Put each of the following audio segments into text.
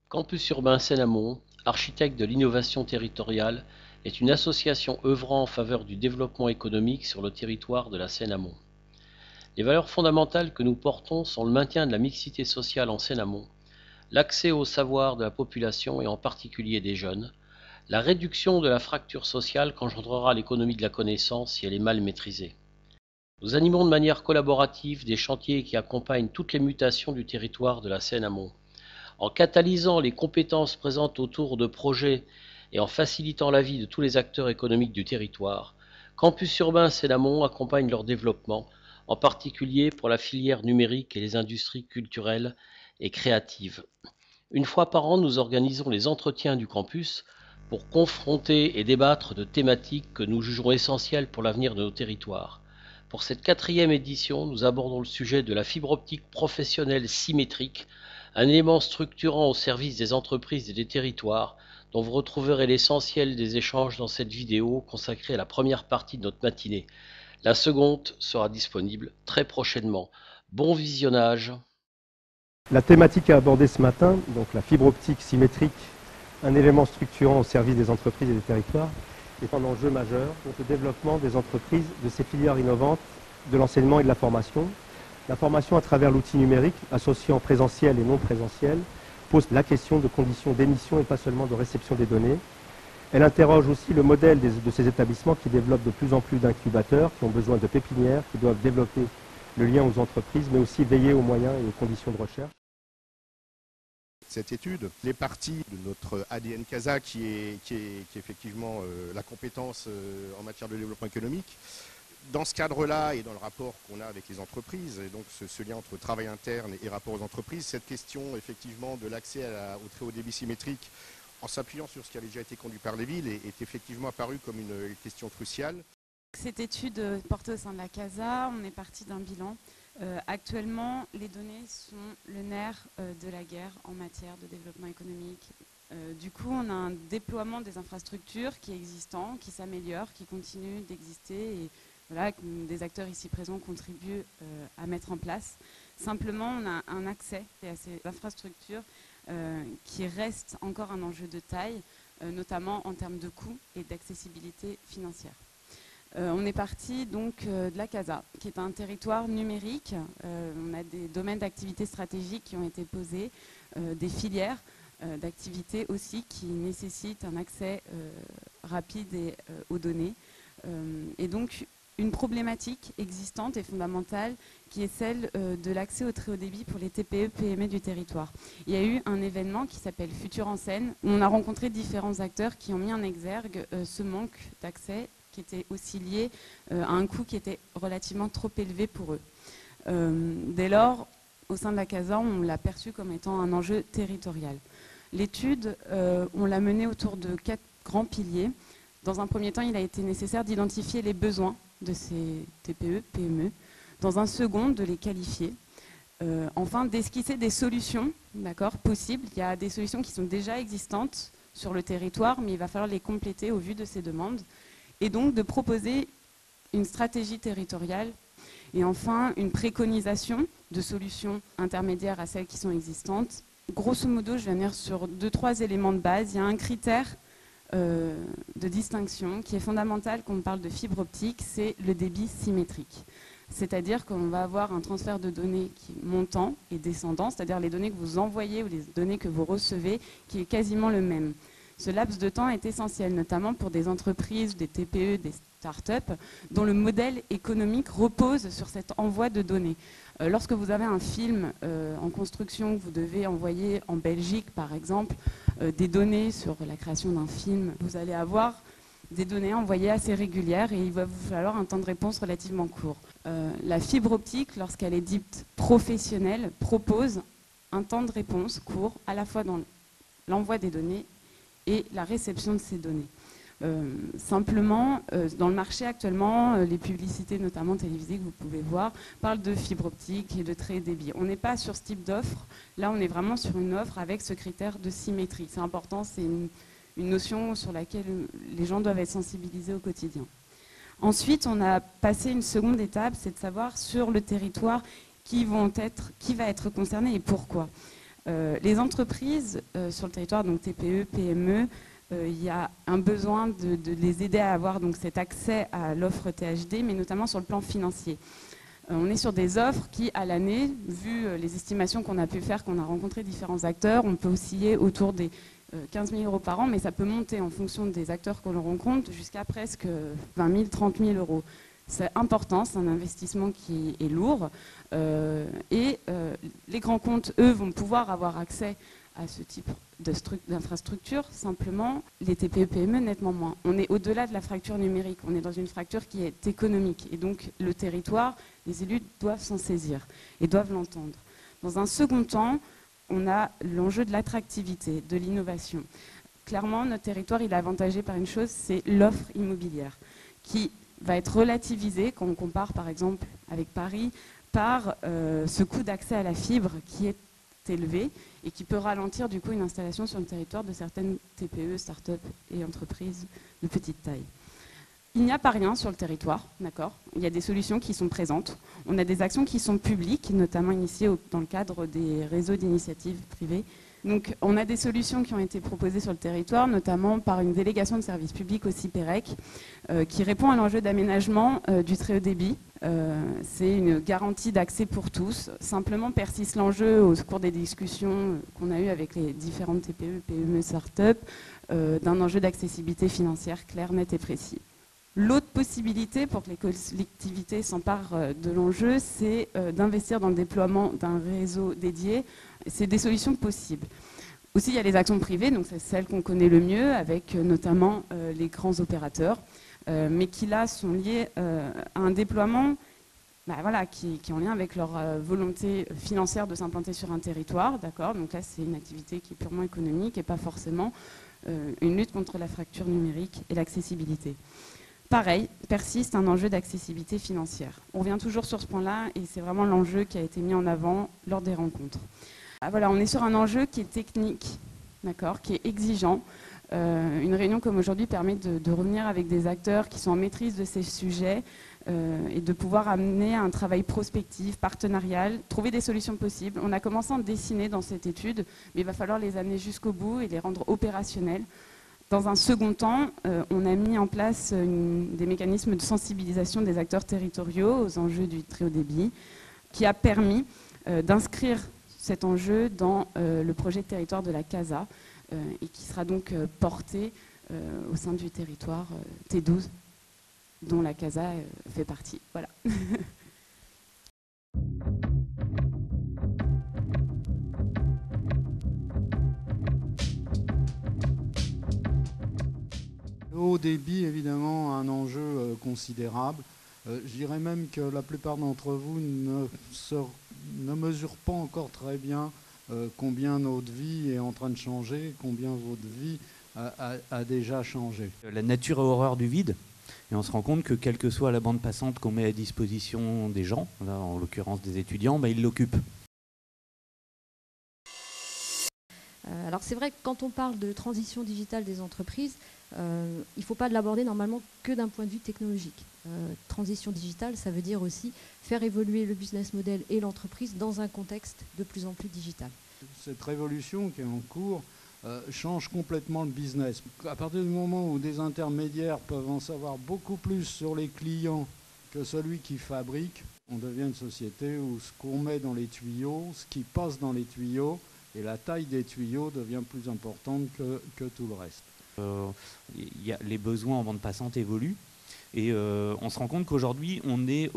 Campus Urbain Seine-Amont, architecte de l'innovation territoriale, est une association œuvrant en faveur du développement économique sur le territoire de la Seine-Amont. Les valeurs fondamentales que nous portons sont le maintien de la mixité sociale en Seine-Amont, l'accès au savoir de la population et en particulier des jeunes, la réduction de la fracture sociale qu'engendrera l'économie de la connaissance si elle est mal maîtrisée. Nous animons de manière collaborative des chantiers qui accompagnent toutes les mutations du territoire de la Seine-Amont. En catalysant les compétences présentes autour de projets et en facilitant la vie de tous les acteurs économiques du territoire, Campus Urbain Seine-Amont accompagne leur développement, en particulier pour la filière numérique et les industries culturelles et créatives. Une fois par an, nous organisons les entretiens du campus pour confronter et débattre de thématiques que nous jugerons essentielles pour l'avenir de nos territoires. Pour cette 4e édition, nous abordons le sujet de la fibre optique professionnelle symétrique, un élément structurant au service des entreprises et des territoires, dont vous retrouverez l'essentiel des échanges dans cette vidéo consacrée à la première partie de notre matinée. La seconde sera disponible très prochainement. Bon visionnage. La thématique à aborder ce matin, donc la fibre optique symétrique, un élément structurant au service des entreprises et des territoires, est un enjeu majeur pour le développement des entreprises de ces filières innovantes de l'enseignement et de la formation. La formation à travers l'outil numérique, associé en présentiel et non présentiel, pose la question de conditions d'émission et pas seulement de réception des données. Elle interroge aussi le modèle de ces établissements qui développent de plus en plus d'incubateurs, qui ont besoin de pépinières, qui doivent développer le lien aux entreprises, mais aussi veiller aux moyens et aux conditions de recherche. Cette étude, les parties de notre ADN CASA qui est effectivement la compétence en matière de développement économique. Dans ce cadre-là et dans le rapport qu'on a avec les entreprises, et donc ce lien entre travail interne et rapport aux entreprises, cette question effectivement de l'accès au très haut débit symétrique, en s'appuyant sur ce qui avait déjà été conduit par les villes, est effectivement apparue comme une question cruciale. Cette étude portée au sein de la CASA, on est parti d'un bilan. Actuellement, les données sont le nerf de la guerre en matière de développement économique. Du coup, on a un déploiement des infrastructures qui est existant, qui s'améliore, qui continue d'exister et voilà, des acteurs ici présents contribuent à mettre en place. Simplement, on a un accès à ces infrastructures qui reste encore un enjeu de taille, notamment en termes de coûts et d'accessibilité financière. On est parti donc de la CASA, qui est un territoire numérique. On a des domaines d'activité stratégiques qui ont été posés, des filières d'activité aussi qui nécessitent un accès rapide aux données. Et donc une problématique existante et fondamentale qui est celle de l'accès au très haut débit pour les TPE-PME du territoire. Il y a eu un événement qui s'appelle Futur en Seine, où on a rencontré différents acteurs qui ont mis en exergue ce manque d'accès qui était aussi lié à un coût qui était relativement trop élevé pour eux. Dès lors, au sein de la CASA, on l'a perçu comme étant un enjeu territorial. L'étude, on l'a menée autour de 4 grands piliers. Dans un premier temps, il a été nécessaire d'identifier les besoins de ces TPE, PME. Dans un second, de les qualifier. Enfin, d'esquisser des solutions possibles. Il y a des solutions qui sont déjà existantes sur le territoire, mais il va falloir les compléter au vu de ces demandes. Et donc de proposer une stratégie territoriale et enfin une préconisation de solutions intermédiaires à celles qui sont existantes. Grosso modo, je vais venir sur 2-3 éléments de base. Il y a un critère de distinction qui est fondamental quand on parle de fibre optique, c'est le débit symétrique. C'est-à-dire qu'on va avoir un transfert de données qui est montant et descendant, c'est-à-dire les données que vous envoyez ou les données que vous recevez, qui est quasiment le même. Ce laps de temps est essentiel, notamment pour des entreprises, des TPE, des start-up, dont le modèle économique repose sur cet envoi de données. Lorsque vous avez un film en construction que vous devez envoyer en Belgique, par exemple, des données sur la création d'un film, vous allez avoir des données envoyées assez régulières et il va vous falloir un temps de réponse relativement court. La fibre optique, lorsqu'elle est dite professionnelle, propose un temps de réponse court, à la fois dans l'envoi des données et la réception de ces données. Simplement, dans le marché actuellement, les publicités, notamment télévisées, que vous pouvez voir, parlent de fibre optique et de très haut débit. On n'est pas sur ce type d'offre. Là, on est vraiment sur une offre avec ce critère de symétrie. C'est important, c'est une notion sur laquelle les gens doivent être sensibilisés au quotidien. Ensuite, on a passé une seconde étape, c'est de savoir sur le territoire qui va être concerné et pourquoi. Les entreprises sur le territoire, donc TPE, PME, il y a un besoin de les aider à avoir donc, cet accès à l'offre THD, mais notamment sur le plan financier. On est sur des offres qui, à l'année, vu les estimations qu'on a pu faire, qu'on a rencontré différents acteurs, on peut osciller autour des 15 000 euros par an, mais ça peut monter en fonction des acteurs que l'on rencontre jusqu'à presque 20 000, 30 000 euros. C'est important, c'est un investissement qui est lourd. Les grands comptes, eux, vont pouvoir avoir accès à ce type d'infrastructure. Simplement, les TPE-PME, nettement moins. On est au-delà de la fracture numérique. On est dans une fracture qui est économique. Et donc, le territoire, les élus doivent s'en saisir et doivent l'entendre. Dans un second temps, on a l'enjeu de l'attractivité, de l'innovation. Clairement, notre territoire, il est avantagé par une chose, c'est l'offre immobilière, qui va être relativisée, quand on compare par exemple avec Paris, par ce coût d'accès à la fibre qui est élevé et qui peut ralentir du coup une installation sur le territoire de certaines TPE, start-up et entreprises de petite taille. Il n'y a pas rien sur le territoire, d'accord. Il y a des solutions qui sont présentes. On a des actions qui sont publiques, notamment initiées dans le cadre des réseaux d'initiatives privées. Donc, on a des solutions qui ont été proposées sur le territoire, notamment par une délégation de services publics au CIPEREC, qui répond à l'enjeu d'aménagement du très haut débit. C'est une garantie d'accès pour tous. Simplement persiste l'enjeu au cours des discussions qu'on a eues avec les différentes TPE, PME, start-up, d'un enjeu d'accessibilité financière clair, net et précis. L'autre possibilité pour que les collectivités s'emparent de l'enjeu, c'est d'investir dans le déploiement d'un réseau dédié. C'est des solutions possibles. Aussi, il y a les actions privées, donc c'est celles qu'on connaît le mieux, avec notamment les grands opérateurs, mais qui là sont liés à un déploiement qui est en lien avec leur volonté financière de s'implanter sur un territoire. D'accord. Donc là, c'est une activité qui est purement économique et pas forcément une lutte contre la fracture numérique et l'accessibilité. Pareil, persiste un enjeu d'accessibilité financière. On revient toujours sur ce point-là et c'est vraiment l'enjeu qui a été mis en avant lors des rencontres. Voilà, on est sur un enjeu qui est technique, d'accord, qui est exigeant. Une réunion comme aujourd'hui permet de revenir avec des acteurs qui sont en maîtrise de ces sujets et de pouvoir amener un travail prospectif, partenarial, trouver des solutions possibles. On a commencé à en dessiner dans cette étude, mais il va falloir les amener jusqu'au bout et les rendre opérationnels. Dans un second temps, on a mis en place des mécanismes de sensibilisation des acteurs territoriaux aux enjeux du très haut débit, qui a permis d'inscrire cet enjeu dans le projet de territoire de la CASA et qui sera donc porté au sein du territoire T12, dont la CASA fait partie. Voilà. Le haut débit, évidemment, un enjeu considérable. Je dirais même que la plupart d'entre vous ne mesurent pas encore très bien combien notre vie est en train de changer, combien votre vie a déjà changé. La nature a horreur du vide, et on se rend compte que quelle que soit la bande passante qu'on met à disposition des gens, là, en l'occurrence des étudiants, ils l'occupent. Alors c'est vrai que quand on parle de transition digitale des entreprises, il ne faut pas l'aborder normalement que d'un point de vue technologique. Transition digitale, ça veut dire aussi faire évoluer le business model et l'entreprise dans un contexte de plus en plus digital. Cette révolution qui est en cours change complètement le business. À partir du moment où des intermédiaires peuvent en savoir beaucoup plus sur les clients que celui qui fabrique, on devient une société où ce qu'on met dans les tuyaux, ce qui passe dans les tuyaux, et la taille des tuyaux devient plus importante que tout le reste. Les besoins en bande passante évoluent et on se rend compte qu'aujourd'hui on est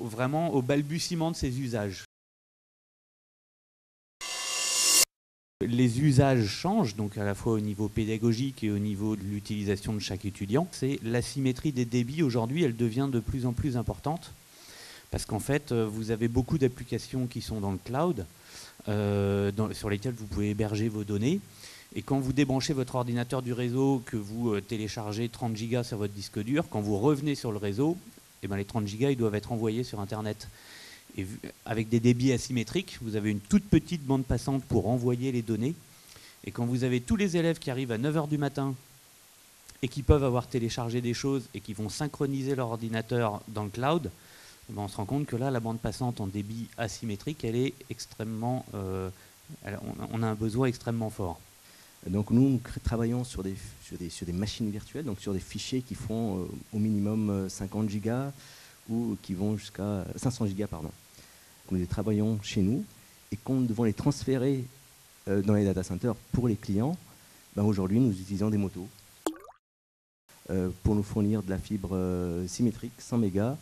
vraiment au balbutiement de ces usages. Les usages changent, donc à la fois au niveau pédagogique et au niveau de l'utilisation de chaque étudiant. C'est l'asymétrie des débits aujourd'hui, elle devient de plus en plus importante parce qu'en fait vous avez beaucoup d'applications qui sont dans le cloud sur lesquelles vous pouvez héberger vos données. Et quand vous débranchez votre ordinateur du réseau, que vous téléchargez 30 gigas sur votre disque dur, quand vous revenez sur le réseau, les 30 gigas ils doivent être envoyés sur Internet. Et avec des débits asymétriques, vous avez une toute petite bande passante pour envoyer les données. Et quand vous avez tous les élèves qui arrivent à 9h du matin et qui peuvent avoir téléchargé des choses et qui vont synchroniser leur ordinateur dans le cloud, on se rend compte que là, la bande passante en débit asymétrique, elle est extrêmement Alors, on a un besoin extrêmement fort. Donc nous travaillons sur des machines virtuelles, donc sur des fichiers qui font au minimum 50 gigas ou qui vont jusqu'à 500 gigas, pardon. Nous les travaillons chez nous et quand nous devons les transférer dans les data centers pour les clients, ben aujourd'hui nous utilisons des motos pour nous fournir de la fibre symétrique 100 mégas.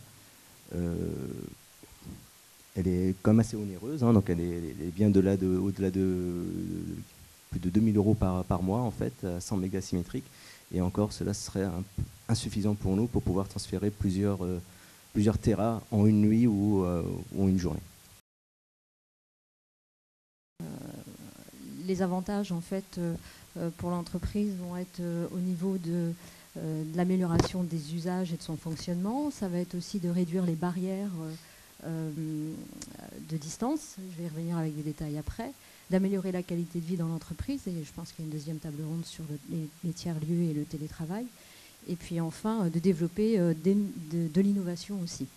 Elle est quand même assez onéreuse, hein, donc elle est bien au-delà de plus de 2000 € par mois en fait, à 100 mégas symétriques. Et encore, cela serait insuffisant pour nous pour pouvoir transférer plusieurs téras en une nuit ou une journée. Les avantages en fait pour l'entreprise vont être au niveau de l'amélioration des usages et de son fonctionnement. Ça va être aussi de réduire les barrières de distance, je vais y revenir avec des détails après, d'améliorer la qualité de vie dans l'entreprise, et je pense qu'il y a une deuxième table ronde sur les tiers-lieux et le télétravail, et puis enfin de développer de l'innovation aussi.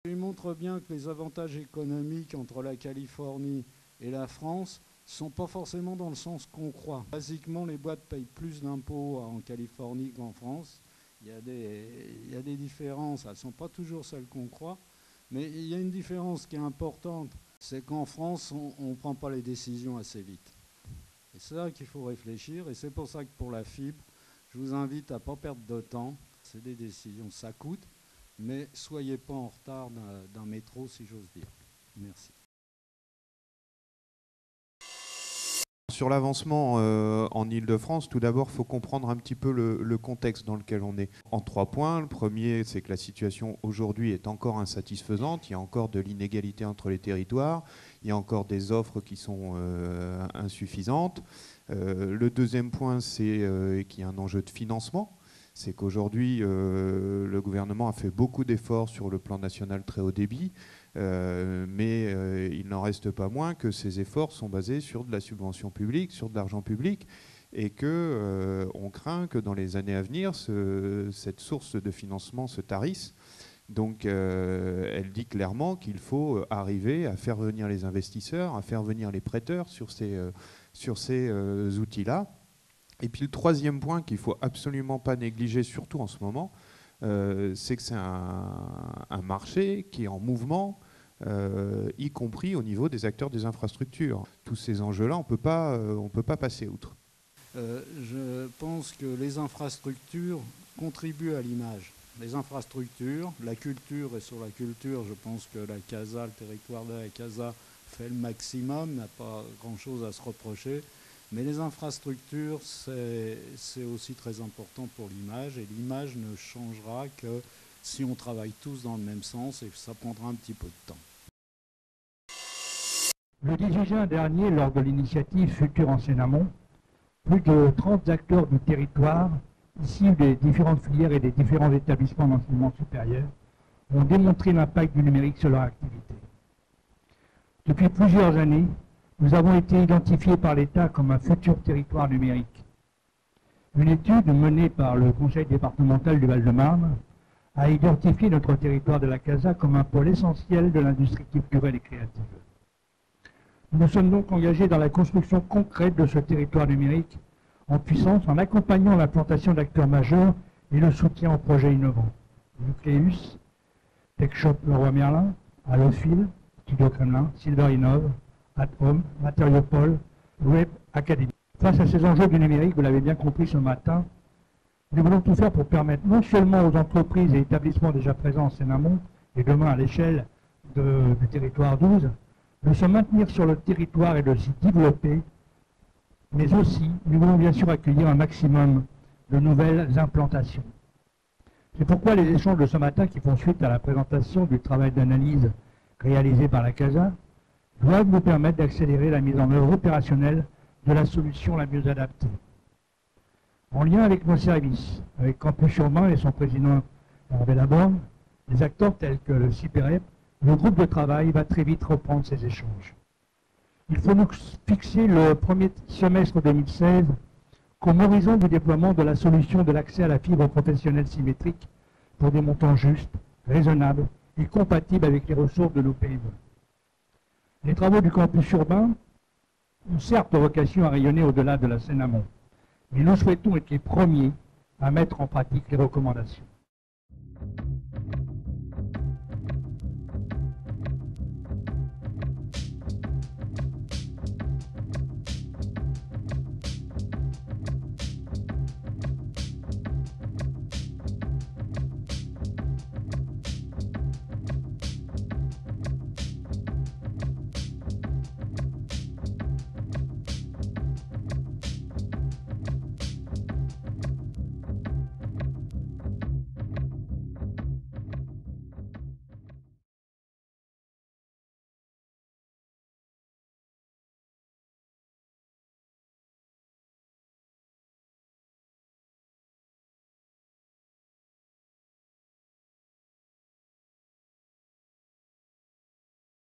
Il montre bien que les avantages économiques entre la Californie et la France ne sont pas forcément dans le sens qu'on croit. Basiquement, les boîtes payent plus d'impôts en Californie qu'en France. Il y a des différences, elles ne sont pas toujours celles qu'on croit, mais il y a une différence qui est importante, c'est qu'en France, on ne prend pas les décisions assez vite. Et c'est là qu'il faut réfléchir, et c'est pour ça que pour la fibre, je vous invite à ne pas perdre de temps. C'est des décisions, ça coûte, mais soyez pas en retard d'un métro, si j'ose dire. Merci. Sur l'avancement en Île-de-France, tout d'abord, il faut comprendre un petit peu le contexte dans lequel on est. En 3 points. Le premier, c'est que la situation aujourd'hui est encore insatisfaisante. Il y a encore de l'inégalité entre les territoires. Il y a encore des offres qui sont insuffisantes. Le deuxième point, c'est qu'il y a un enjeu de financement. C'est qu'aujourd'hui, le gouvernement a fait beaucoup d'efforts sur le plan national très haut débit. Mais il n'en reste pas moins que ces efforts sont basés sur de la subvention publique, sur de l'argent public, et qu'on craint que dans les années à venir, cette source de financement se tarisse. Donc elle dit clairement qu'il faut arriver à faire venir les investisseurs, à faire venir les prêteurs sur ces outils-là. Et puis le troisième point qu'il ne faut absolument pas négliger, surtout en ce moment, c'est que c'est un marché qui est en mouvement, y compris au niveau des acteurs des infrastructures. Tous ces enjeux-là, on ne peut pas passer outre. Je pense que les infrastructures contribuent à l'image. Les infrastructures, la culture, et sur la culture, je pense que la CASA, le territoire de la CASA, fait le maximum, n'a pas grand-chose à se reprocher. Mais les infrastructures, c'est aussi très important pour l'image, et l'image ne changera que si on travaille tous dans le même sens, et ça prendra un petit peu de temps. Le 18 juin dernier, lors de l'initiative Futur en Seine-Amont, plus de 30 acteurs du territoire, issus des différentes filières et des différents établissements d'enseignement supérieur, ont démontré l'impact du numérique sur leur activité. Depuis plusieurs années, nous avons été identifiés par l'État comme un futur territoire numérique. Une étude menée par le Conseil départemental du Val-de-Marne a identifié notre territoire de la CASA comme un pôle essentiel de l'industrie culturelle et créative. Nous nous sommes donc engagés dans la construction concrète de ce territoire numérique en puissance, en accompagnant l'implantation d'acteurs majeurs et le soutien aux projets innovants. Nucleus, TechShop Leroy Merlin, Allophile, Studio Kremlin, Silverinov, Atom, Matériopole, Web Academy. Face à ces enjeux du numérique, vous l'avez bien compris ce matin, nous voulons tout faire pour permettre non seulement aux entreprises et établissements déjà présents en Seine-Amont et demain à l'échelle du territoire 12, de se maintenir sur le territoire et de s'y développer, mais aussi nous voulons bien sûr accueillir un maximum de nouvelles implantations. C'est pourquoi les échanges de ce matin, qui font suite à la présentation du travail d'analyse réalisé par la CASA, doivent nous permettre d'accélérer la mise en œuvre opérationnelle de la solution la mieux adaptée. En lien avec nos services, avec Campus Urbain et son président Hervé Laborne, des acteurs tels que le CIPEREP, le groupe de travail va très vite reprendre ces échanges. Il faut nous fixer le premier semestre 2016 comme horizon du déploiement de la solution de l'accès à la fibre professionnelle symétrique pour des montants justes, raisonnables et compatibles avec les ressources de nos PME. Les travaux du campus urbain ont certes vocation à rayonner au-delà de la Seine-Amont, mais nous souhaitons être les premiers à mettre en pratique les recommandations.